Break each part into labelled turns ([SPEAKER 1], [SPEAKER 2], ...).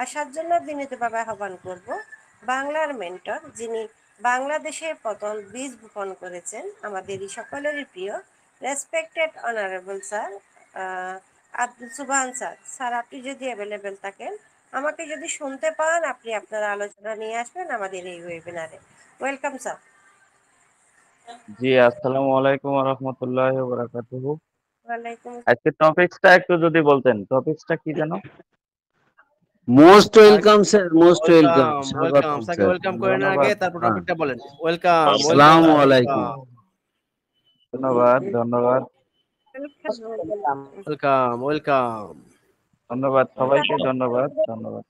[SPEAKER 1] আসার জন্য বিনীতভাবে আহ্বান করব। বাংলার মেন্টর, যিনি বাংলাদেশের প্রথম বীজ বপন করেছেন, আমাদেরই সকলেরই প্রিয় রেসপেক্টেড অনারেবল স্যার আব্দুল সুবহান স্যার। স্যার, আপনি যদি অ্যাভেলেবেল থাকেন, আমাকে যদি শুনতে পান, আপনি আপনার আলোচনা নিয়ে আসবেন আমাদের এই ওয়েবিনারে। Welcome sir.
[SPEAKER 2] জি, আসসালামু আলাইকুম ওয়া রাহমাতুল্লাহি ওয়া বারাকাতুহু।
[SPEAKER 1] ওয়ালাইকুম।
[SPEAKER 2] আজকে টপিকসটা একটু যদি বলতেন, টপিকসটা কি যেন?
[SPEAKER 3] Most welcome sir, most welcome,
[SPEAKER 4] welcome welcome
[SPEAKER 3] স্বাগতম
[SPEAKER 4] স্যারকে
[SPEAKER 3] স্যার।
[SPEAKER 4] ওয়েলকাম করে নেওয়ার আগে
[SPEAKER 2] ধন্যবাদ।
[SPEAKER 4] তারপর
[SPEAKER 3] হ্যাঁ,
[SPEAKER 4] টপিকটা বলেন। ওয়েলকাম ওয়েলকাম
[SPEAKER 3] আসসালামু
[SPEAKER 4] স্যার,
[SPEAKER 3] আলাইকুম।
[SPEAKER 4] ওয়েলকাম
[SPEAKER 2] ধন্যবাদ, ধন্যবাদ,
[SPEAKER 4] ওয়েলকাম ওয়েলকাম।
[SPEAKER 2] ধন্যবাদ সবাইকে, ধন্যবাদ, ধন্যবাদ।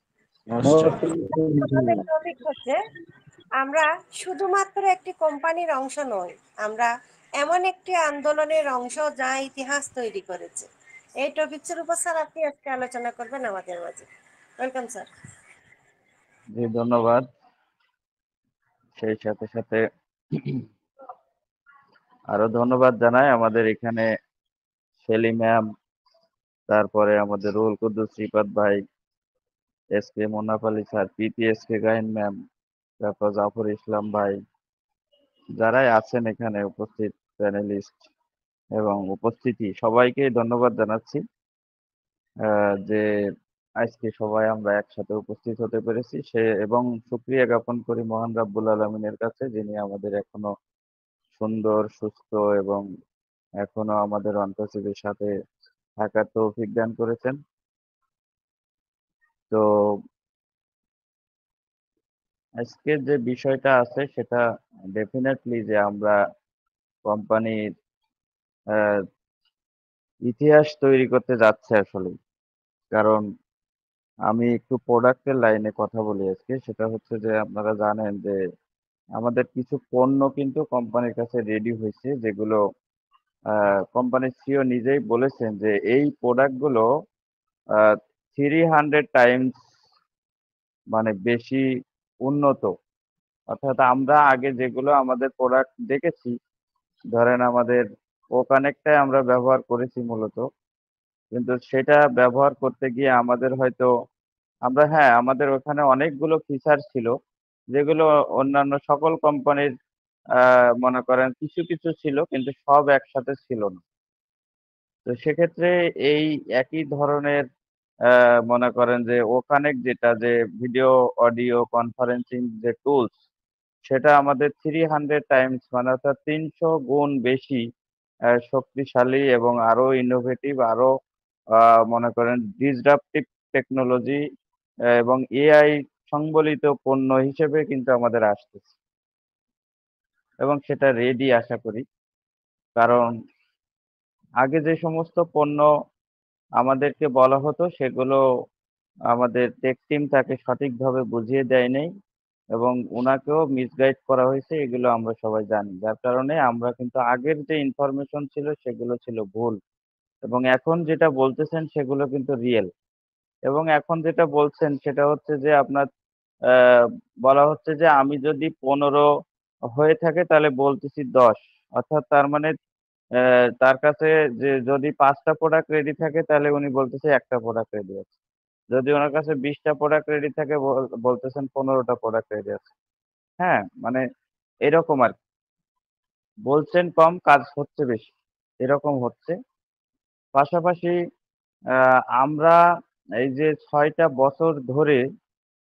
[SPEAKER 1] আমাদের টপিক হচ্ছে, আমরা শুধুমাত্র একটি কোম্পানির অংশ নই, আমরা এমন একটি আন্দোলনের অংশ যা ইতিহাস তৈরি করেছে। এই টপিকসের উপর স্যার আপনি আজকে আলোচনা করবেন আমাদের মাঝে। Welcome sir.
[SPEAKER 2] জি, ধন্যবাদ। সেই সাথে সাথে আরো ধন্যবাদ জানাই আমাদের এখানে শেলি ম্যাম, তারপরে আমাদের রুহুল কুদ্দুস রিফাত ভাই, S K Monaf Ali sir, পিপিএসকে গাইন ম্যাম, তারপর জাফর ইসলাম ভাই, যারাই আছেন এখানে উপস্থিত প্যানেলিস্ট এবং উপস্থিতি সবাইকে ধন্যবাদ জানাচ্ছি যে আজকে সবাই আমরা একসাথে উপস্থিত হতে পেরেছি এবং শুকরিয়া জ্ঞাপন করি মহান রাব্বুল আলামিনের কাছে, যিনি আমাদের এখনো সুন্দর, সুস্থ এবং এখনো আমাদের অন্তর্জীবের সাথে থাকার তৌফিক দান করেছেন। তো আজকের যে বিষয়টা আছে সেটা ডেফিনেটলি যে আমরা কোম্পানির ইতিহাস তৈরি করতে যাচ্ছে আসলে। কারণ আমি একটু প্রোডাক্টের লাইনে কথা বলি আজকে। সেটা হচ্ছে যে আপনারা জানেন যে আমাদের কিছু পণ্য কিন্তু কোম্পানির কাছে রেডি হয়েছে, যেগুলো কোম্পানির সিইও নিজেই বলেছেন যে এই প্রোডাক্ট গুলো 300 টাইমস মানে বেশি উন্নত। অর্থাৎ আমরা আগে যেগুলো আমাদের প্রোডাক্ট দেখেছি, ধরেন আমাদের ও কানেক্টটাই আমরা ব্যবহার করেছি মূলত, কিন্তু সেটা ব্যবহার করতে গিয়ে আমাদের হয়তো আমাদের ওখানে অনেকগুলো ফিচার ছিল, যেগুলো অন্যান্য সকল কোম্পানির মনে করেন কিছু কিছু ছিল, কিন্তু সব একসাথে ছিল না। তো সেক্ষেত্রে এই একই ধরনের মনে করেন যে ও কানেক্ট, যেটা যে ভিডিও অডিও কনফারেন্সিং যে টুলস, সেটা আমাদের 300 টাইমস মানে অর্থাৎ 300 গুণ বেশি শক্তিশালী এবং আরো ইনোভেটিভ, আরো মনে করেন ডিসরাপটিভ টেকনোলজি এবং এআই সংবলিত পণ্য হিসেবে কিন্তু আমাদের আসতেছে, এবং সেটা রেডি আশা করি। কারণ আগে যে সমস্ত পণ্য আমাদেরকে বলা হতো, সেগুলো আমাদের টেক টিম তাকে সঠিকভাবে বুঝিয়ে দেয় নাই এবং উনাকেও মিসগাইড করা হয়েছে, এগুলো আমরা সবাই জানি। যার কারণে আমরা কিন্তু আগের যে ইনফরমেশন ছিল সেগুলো ছিল ভুল, এবং এখন যেটা বলতেছেন সেগুলো কিন্তু রিয়েল। এবং এখন যেটা বলছেন সেটা হচ্ছে যে আপনার আহ, বলা হচ্ছে যে আমি যদি 15 হয়ে থাকে তাহলে বলতেছি 10। অর্থাৎ তার মানে তার কাছে যে যদি 5টা প্রোডাক্ট রেডি থাকে তাহলে উনি বলতেছে একটা প্রোডাক্ট রেডি আছে। যদি ওনার কাছে 20টা প্রোডাক্ট রেডি থাকে বলতেছেন 15টা প্রোডাক্ট রেডি আছে। হ্যাঁ, মানে এরকম আর কি। বলছেন কম, কাজ হচ্ছে বেশি, এরকম হচ্ছে। পাশাপাশি আমরা এই যে 6টা বছর ধরে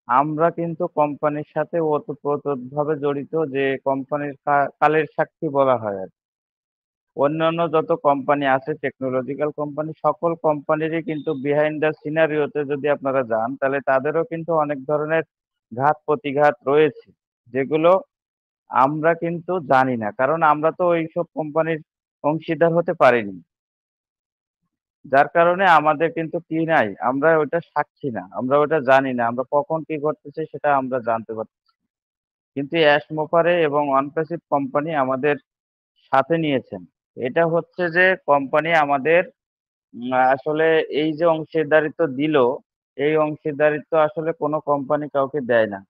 [SPEAKER 2] আমরা কিন্তু কোম্পানির সাথে ওতপ্রোতভাবে জড়িত, যে কোম্পানির কালের সাক্ষী বলা হয় আর কি। অন্যান্য যত কোম্পানি আছে টেকনোলজিক্যাল কোম্পানি, সকল কোম্পানিরই কিন্তু বিহাইন্ড দ্য সিনারিওতে যদি আপনারা যান, তাহলে তাদেরও কিন্তু অনেক ধরনের ঘাত প্রতিঘাত রয়েছে, যেগুলো আমরা কিন্তু জানি না, কারণ আমরা তো ওইসব কোম্পানির অংশীদার হতে পারিনি। যার কারণে আমাদের কিন্তু কি নাই, আমরা ওইটা সাক্ষী না, আমরা ওইটা জানি না, আমরা কখন কি ঘটতেছে সেটা আমরা জানতে পারছি না। কিন্তু অ্যাশ মোপারে এবং অনপ্যাসিভ কোম্পানি আমাদের সাথে নিয়েছেন। এটা হচ্ছে যে কোম্পানি আমাদের আসলে এই যে অংশীদারিত্ব দিল, এই অংশীদারিত্ব আসলে কোনো কোম্পানি কাউকে দেয় না।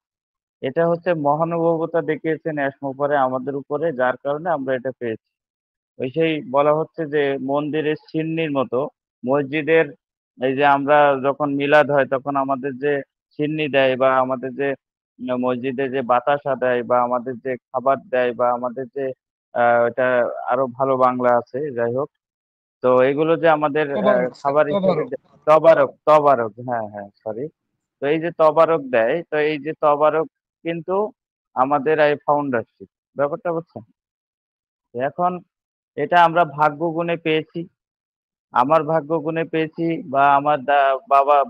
[SPEAKER 2] এটা হচ্ছে মহানুভবতা দেখিয়েছেন অ্যাশ মোপারে আমাদের উপরে, যার কারণে আমরা এটা পেয়েছি। ওই সেই বলা হচ্ছে যে মন্দিরের সিন্নির মতো, মসজিদের এই যে আমরা যখন মিলাদ হয় তখন আমাদের যে সিন্নি দেয় বা আমাদের যে মসজিদে যে বাতাসা দেয় বা আমাদের যে খাবার দেয় বা আমাদের যে এটা আরো ভালো বাংলা আছে, যাই হোক। তো এগুলো যে আমাদের
[SPEAKER 5] তবারক স্যার,
[SPEAKER 2] খাবার হিসেবে
[SPEAKER 5] তবারক।
[SPEAKER 2] তবারক, তবারক, হ্যাঁ হ্যাঁ, সরি। তো এই যে তবারক দেয়, তো এই যে তবারক কিন্তু আমাদের এই ফাউন্ডারশিপ, ব্যাপারটা বুঝছেন? এখন এটা আমরা ভাগ্য গুণে পেয়েছি, আমার ভাগ্য গুণে পেয়েছি বা আমার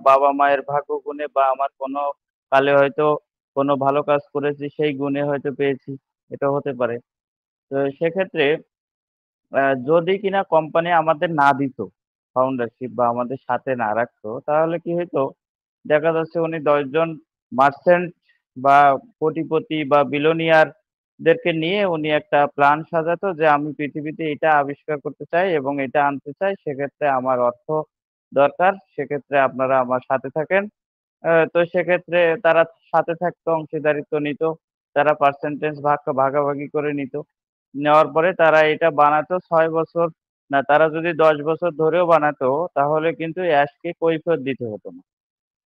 [SPEAKER 2] বাবা মায়ের ভাগ্য গুণে বা আমার কোনো কালে হয়তো কোনো ভালো কাজ করেছি সেই গুণে হয়তো পেয়েছি, এটা হতে পারে। তো সেক্ষেত্রে যদি কিনা কোম্পানি আমাদের না দিত ফাউন্ডারশিপ বা আমাদের সাথে না রাখতো, তাহলে কি হইতো, দেখা যাচ্ছে উনি 10 জন মার্চেন্ট বা কোটিপতি বা বিলোনিয়ার দেরকে নিয়ে উনি একটা প্ল্যান সাজাতো যে আমি পৃথিবীতে এটা আবিষ্কার করতে চাই এবং এটা আনতে চাই, সেক্ষেত্রে আমার অর্থ দরকার, সেক্ষেত্রে আপনারা আমার সাথে থাকেন। তো সেক্ষেত্রে তারা সাথে থাকতো, অংশীদারিত্ব নিত, তারা পার্সেন্টেজ ভাগাভাগি করে নিত। নেওয়ার পরে তারা এটা বানাতো 6 বছর, না তারা যদি 10 বছর ধরেও বানাতো, তাহলে কিন্তু অ্যাশকে কৈফিয়ত দিতে হতো না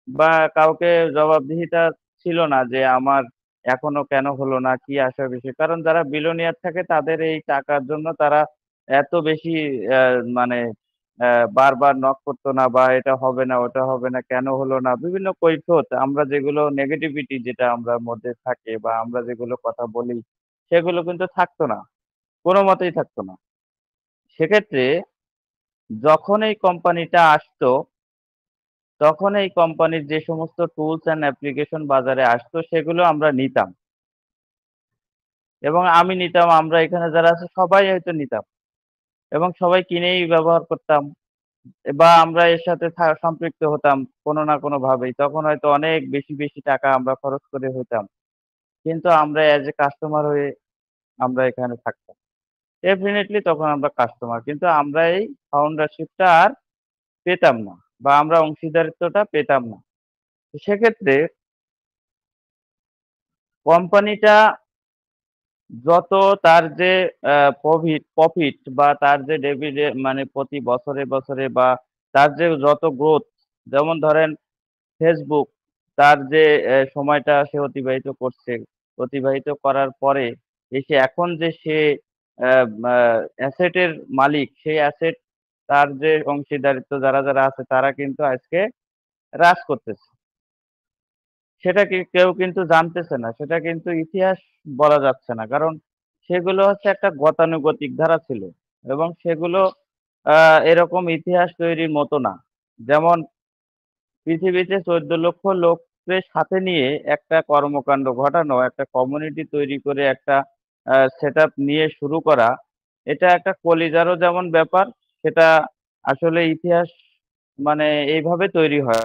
[SPEAKER 2] বা কাউকে জবাবদিহিতা ছিল না যে আমার এখনো কেন হলো না, কি আসার বিষয়। কারণ যারা বিলিয়নিয়ার থাকে তাদের এই টাকার জন্য তারা এত বেশি মানে বারবার নক করতো না বা এটা হবে না, ওটা হবে না, কেন হলো না, বিভিন্ন কৈফিয়ত, আমরা যেগুলো নেগেটিভিটি যেটা আমরা মধ্যে থাকে বা আমরা যেগুলো কথা বলি, সেগুলো কিন্তু থাকতো না, কোনো মতেই থাকতো না। সেক্ষেত্রে যখন এই কোম্পানিটা আসতো, তখন এই কোম্পানির যে সমস্ত টুলস অ্যান্ড অ্যাপ্লিকেশন বাজারে আসতো সেগুলো আমরা নিতাম এবং আমি নিতাম, আমরা এখানে যারা আছে সবাই হয়তো নিতাম এবং সবাই কিনেই ব্যবহার করতাম বা আমরা এর সাথে সম্পৃক্ত হতাম কোনো না কোনোভাবেই। তখন হয়তো অনেক বেশি টাকা আমরা খরচ করে হইতাম। কিন্তু আমরা অ্যাজ এ কাস্টমার হয়ে আমরা এখানে থাকতাম। ডেফিনিটলি তখন আমরা কাস্টমার। কিন্তু আমরা এই ফাউন্ডারশিপটা আর পেতাম না বা আমরা অংশীদারিত্বটা পেতাম না। তো সেক্ষেত্রে কোম্পানিটা যত তার যে প্রফিট বা তার যে মানে প্রতি বছরে বা তার যে যত গ্রোথ, যেমন ধরেন ফেসবুক, তার যে সময়টা সে অতিবাহিত করছে, অতিবাহিত করার পরে এসে এখন যে সে অ্যাসেটের মালিক, সেই অ্যাসেট তার যে অংশীদারিত্ব যারা আছে তারা কিন্তু আজকে হ্রাস করতেছে। সেটা কেউ কিন্তু জানতেছে না। সেটা কিন্তু ইতিহাস বলা যাচ্ছে না। কারণ সেগুলো হচ্ছে একটা গতানুগতিক ধারা ছিল এবং সেগুলো এরকম ইতিহাস তৈরির মতো না। যেমন পৃথিবীতে 14 লক্ষ লোককে সাথে নিয়ে একটা কর্মকাণ্ড ঘটানো, একটা কমিউনিটি তৈরি করে একটা সেটআপ নিয়ে শুরু করা, এটা একটা কলিজারও যেমন ব্যাপার, সেটা আসলে ইতিহাস মানে এইভাবে তৈরি হয়।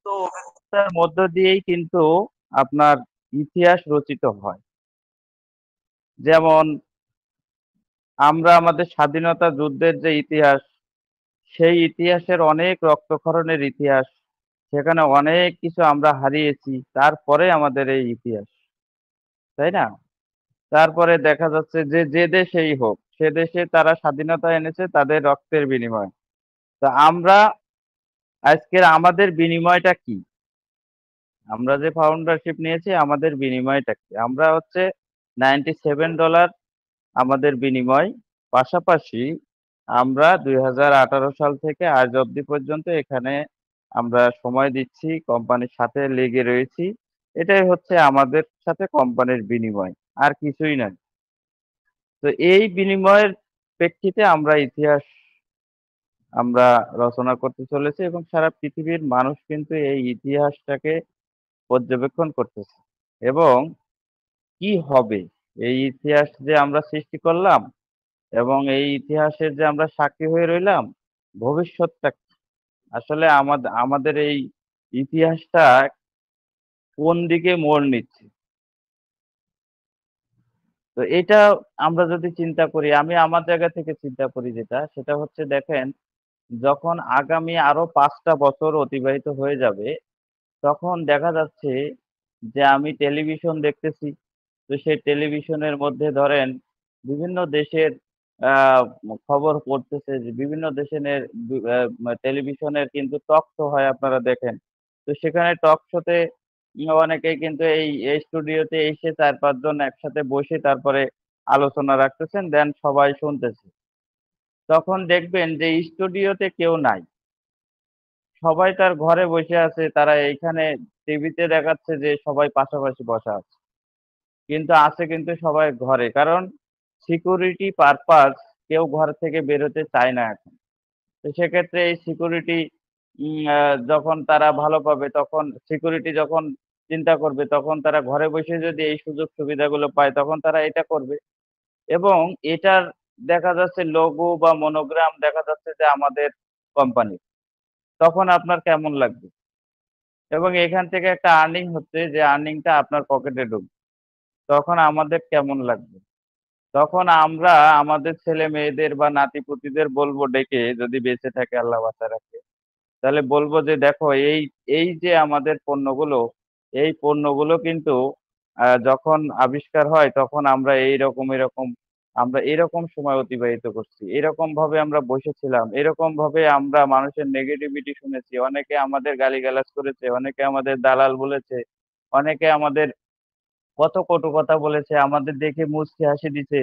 [SPEAKER 2] তো অভিজ্ঞতার মধ্য দিয়েই কিন্তু আপনার ইতিহাস রচিত হয়। যেমন আমরা আমাদের স্বাধীনতা যুদ্ধের যে ইতিহাস, সেই ইতিহাসের অনেক রক্তক্ষরণের ইতিহাস, সেখানে অনেক কিছু আমরা হারিয়েছি, তারপরে আমাদের এই ইতিহাস, তাই না? তারপরে দেখা যাচ্ছে যে যে দেশেই হোক, সে দেশে তারা স্বাধীনতা এনেছে তাদের রক্তের বিনিময়ে। তা আমরা আজকের আমাদের বিনিময়টা কি? আমরা যে ফাউন্ডারশিপ নিয়েছি আমাদের বিনিময়টা কি? আমরা হচ্ছে $97 আমাদের বিনিময়। পাশাপাশি আমরা 2018 সাল থেকে আজ অব্দি পর্যন্ত এখানে আমরা সময় দিচ্ছি, কোম্পানির সাথে লেগে রয়েছি। এটাই হচ্ছে আমাদের সাথে কোম্পানির বিনিময়। আর কিছুই নয়। তো এই বিনিময়ের প্রেক্ষিতে আমরা ইতিহাস আমরা রচনা করতে চলেছি এবং সারা পৃথিবীর মানুষ কিন্তু এই ইতিহাসটাকে পর্যবেক্ষণ করতেছে এবং কি হবে? এই ইতিহাস যে আমরা সৃষ্টি করলাম এবং এই ইতিহাসের যে আমরা সাক্ষী হয়ে রইলাম, ভবিষ্যৎটা কি? আসলে আমাদের এই ইতিহাসটা কোন দিকে মোড় নিচ্ছে? তো এটা আমরা যদি চিন্তা করি, আমি আমার জায়গা থেকে চিন্তা করি যেটা, সেটা হচ্ছে দেখেন, যখন আগামী আরো 5টা বছর অতিবাহিত হয়ে যাবে, তখন দেখা যাচ্ছে যে আমি টেলিভিশন দেখতেছি। তো সেই টেলিভিশনের মধ্যে ধরেন বিভিন্ন দেশের আহ, খবর পড়তেছে যে বিভিন্ন দেশের টেলিভিশনের কিন্তু টক শো হয়, আপনারা দেখেন। তো সেখানে টক শোতে অনেকেই কিন্তু এই স্টুডিওতে এসে 4-5 জন একসাথে বসে তারপরে আলোচনা রাখতেছেন, দেন সবাই শুনতেছে। তখন দেখবেন যে স্টুডিওতে কেউ নাই, সবাই তার ঘরে বসে আছে। তারা এইখানে টিভিতে দেখাচ্ছে যে সবাই পাশাপাশি বসা আছে, কিন্তু আছে কিন্তু সবাই ঘরে, কারণ সিকিউরিটি পারপাস কেউ ঘর থেকে বেরোতে চায় না এখন। তো সেক্ষেত্রে এই সিকিউরিটি যখন তারা ভালো পাবে, তখন সিকিউরিটি যখন চিন্তা করবে, তখন তারা ঘরে বসে যদি এই সুযোগ সুবিধাগুলো পায় তখন তারা এটা করবে। এবং এটার দেখা যাচ্ছে লোগো বা মনোগ্রাম দেখা যাচ্ছে যে আমাদের কোম্পানি, তখন আপনার কেমন লাগবে? এবং এখান থেকে একটা আর্নিং হচ্ছে, যে আর্নিংটা আপনার পকেটে ঢুকবে, তখন আমাদের কেমন লাগবে? তখন আমরা আমাদের ছেলে মেয়েদের বা নাতি-পুতিদের বলবো ডেকে, যদি বেঁচে থাকে আল্লাহ বাঁচায় রাখে, তাহলে বলবো যে দেখো এই এই যে আমাদের পণ্যগুলো, এই পণ্যগুলো কিন্তু যখন আবিষ্কার হয় তখন আমরা এরকম আমরা এরকম সময় অতিবাহিত করছি, এরকম ভাবে আমরা বসেছিলাম, এরকম ভাবে আমরা মানুষের নেগেটিভিটি শুনেছি, অনেকে আমাদের গালিগালাজ করেছে, অনেকে আমাদের দালাল বলেছে, অনেকে আমাদের কত কটু কথা বলেছে, আমাদের দেখে মুচকি হাসি দিছে,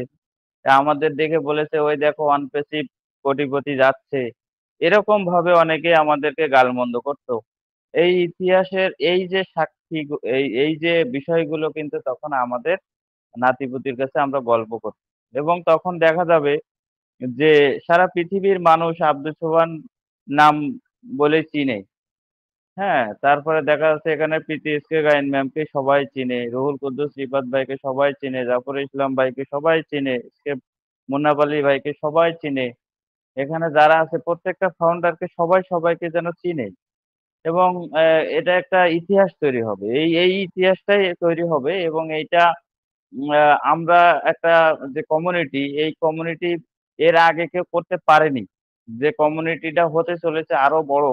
[SPEAKER 2] আমাদের দেখে বলেছে ওই দেখো অনপেসিভ কোটিপতি যাচ্ছে, এরকম ভাবে অনেকে আমাদেরকে গালমন্দ করতো। এই ইতিহাসের এই যে সাক্ষী, এই এই যে বিষয়গুলো কিন্তু তখন আমাদের নাতিপুতির কাছে আমরা গল্প করতাম। এবং তখন দেখা যাবে যে সারা পৃথিবীর মানুষ আব্দুল সোবহান নাম বলে চিনে। হ্যাঁ, তারপরে দেখা যাচ্ছে এখানে প্রীতি এসকে গায়েন ম্যামকে সবাই চিনে, রুহুল কুদ্দুস রিফাত ভাইকে সবাই চিনে, জাফর ইসলাম ভাইকে সবাই চিনে, এসকে মুন্নাফ আলী ভাইকে সবাই চিনে। এখানে যারা আছে প্রত্যেকটা ফাউন্ডারকে সবাই সবাইকে যেন চিনে। এবং এটা একটা ইতিহাস তৈরি হবে। এই ইতিহাসটাই তৈরি হবে, এবং এইটা আমরা একটা যে কমিউনিটি, এই কমিউনিটি এর আগে কেউ করতে পারেনি। যে কমিউনিটিটা হতে চলেছে আরো বড়,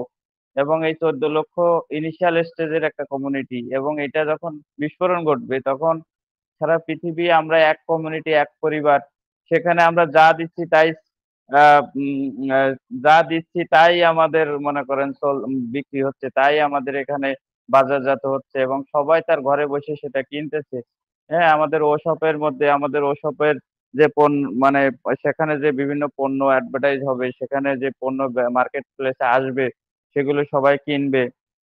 [SPEAKER 2] এবং এই 14 লক্ষ ইনিশিয়াল স্টেজের একটা কমিউনিটি, এবং এটা যখন বিস্ফোরণ ঘটবে তখন সারা পৃথিবী আমরা এক কমিউনিটি, এক পরিবার। সেখানে আমরা যা দিচ্ছি তাই আহ, উম, আহ, যা দিচ্ছি তাই আমাদের মনে করেন বিক্রি হচ্ছে, তাই আমাদের এখানে বাজারজাত হচ্ছে, এবং সবাই তার ঘরে বসে সেটা কিনতেছে। হ্যাঁ, আমাদের ওশপের মধ্যে আমাদের ওশপের যে পণ্য, মানে সেখানে যে বিভিন্ন পণ্য অ্যাডভার্টাইজ হবে, সেখানে যে পণ্য মার্কেট প্লেসে আসবে সেগুলো সবাই কিনবে।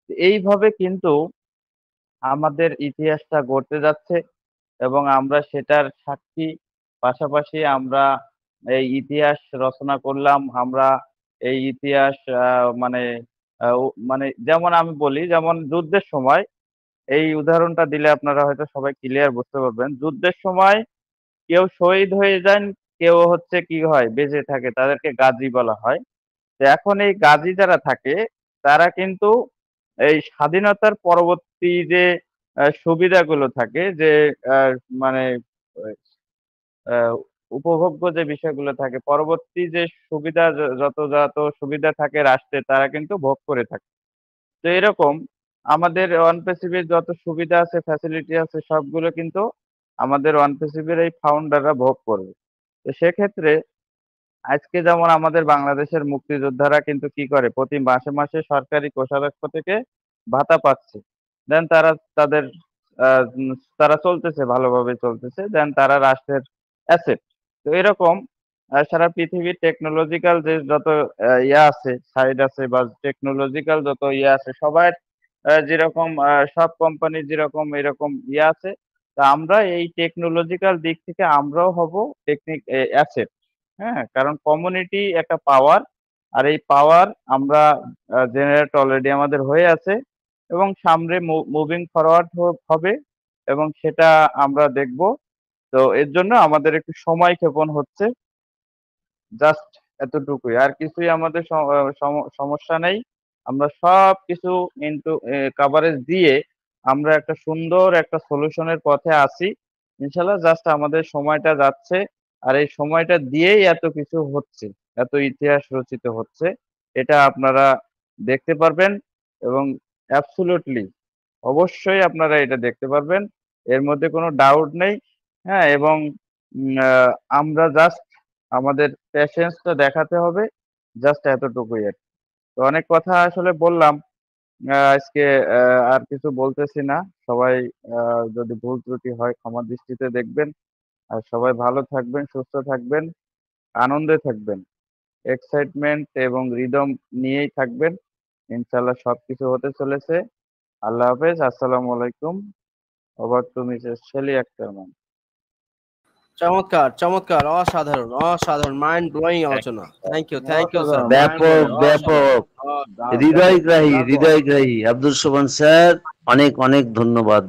[SPEAKER 2] এইভাবে কিন্তু আমাদের ইতিহাসটা গড়তে যাচ্ছে, এবং আমরা সেটার সাক্ষী। পাশাপাশি আমরা এই ইতিহাস রচনা করলাম, আমরা এই ইতিহাস মানে মানে যেমন আমি বলি, যেমন যুদ্ধের সময়, এই উদাহরণটা দিলে আপনারা হয়তো সবাই ক্লিয়ার বুঝতে পারবেন। যুদ্ধের সময় কেউ শহীদ হয়ে যান, কেউ হচ্ছে কি হয় বেঁচে থাকে, তাদেরকে গাজী বলা হয়। তো এখন এই গাজী যারা থাকে তারা কিন্তু এই স্বাধীনতার পরবর্তী যে সুবিধাগুলো থাকে, যে আহ, মানে আহ, উপভোগ্য যে বিষয়গুলো থাকে, পরবর্তী যে সুবিধা, যত যত সুবিধা থাকে রাষ্ট্রে, তারা কিন্তু ভোগ করে থাকে। তো এরকম আমাদের ওয়ানপেসিভির যত সুবিধা আছে, ফ্যাসিলিটি আছে, সবগুলো কিন্তু আমাদের ওয়ানপেসিভির এই ফাউন্ডাররা ভোগ করবে। তো সেক্ষেত্রে আজকে যেমন আমাদের বাংলাদেশের মুক্তিযোদ্ধারা কিন্তু কি করে, প্রতি মাসে মাসে সরকারি কোষাধ্যক্ষ থেকে ভাতা পাচ্ছে। দেন তারা তাদের তারা চলতেছে, ভালোভাবে চলতেছে, দেন তারা রাষ্ট্রের অ্যাসেট। তো এরকম সারা পৃথিবীর টেকনোলজিক্যাল যে যত ইয়ে আছে, সাইড আছে, বা টেকনোলজিক্যাল যত ইয়ে আছে, সবার যেরকম সব কোম্পানির যেরকম এরকম ইয়ে আছে, তা আমরা এই টেকনোলজিক্যাল দিক থেকে আমরাও হব টেকনিক অ্যাসেট। হ্যাঁ, কারণ কমিউনিটি একটা পাওয়ার, আর এই পাওয়ার আমরা জেনারেট অলরেডি আমাদের হয়ে আছে, এবং সামনে মুভিং ফরওয়ার্ড হবে, এবং সেটা আমরা দেখব। তো এর জন্য আমাদের একটু সময় ক্ষেপণ হচ্ছে, জাস্ট এতটুকুই, আর কিছুই আমাদের সমস্যা নেই। আমরা সব কিছু কিন্তু কাভারেজ দিয়ে আমরা একটা সুন্দর একটা সলিউশনের পথে আছি ইনশাল্লাহ। জাস্ট আমাদের সময়টা যাচ্ছে, আর এই সময়টা দিয়েই এত কিছু হচ্ছে, এত ইতিহাস রচিত হচ্ছে, এটা আপনারা দেখতে পারবেন। এবং অ্যাবসুলুটলি অবশ্যই আপনারা এটা দেখতে পারবেন, এর মধ্যে কোনো ডাউট নেই। হ্যাঁ, এবং আমরা জাস্ট আমাদের প্যাশেন্সটা দেখাতে হবে, জাস্ট এতটুকুই আর কি। তো অনেক কথা আসলে বললাম, আজকে আর কিছু বলতেছি না। সবাই যদি ভুল ত্রুটি হয় ক্ষমা দৃষ্টিতে দেখবেন। আর সবাই ভালো থাকবেন, সুস্থ থাকবেন, আনন্দে থাকবেন, এক্সাইটমেন্ট এবং রিদম নিয়েই থাকবেন। ইনশাল্লাহ সবকিছু হতে চলেছে। আল্লাহ হাফেজ, আসসালামু আলাইকুম। Over to Mrs Shelly Akter ma'am.
[SPEAKER 4] চমৎকার চমৎকার, অসাধারণ অসাধারণ, মাইন্ড ব্লোয়িং আলোচনা। Thank you sir.
[SPEAKER 3] ব্যাপক ব্যাপক, হৃদয়গ্রাহী হৃদয়গ্রাহী। আব্দুল সোবহান স্যার, অনেক অনেক ধন্যবাদ।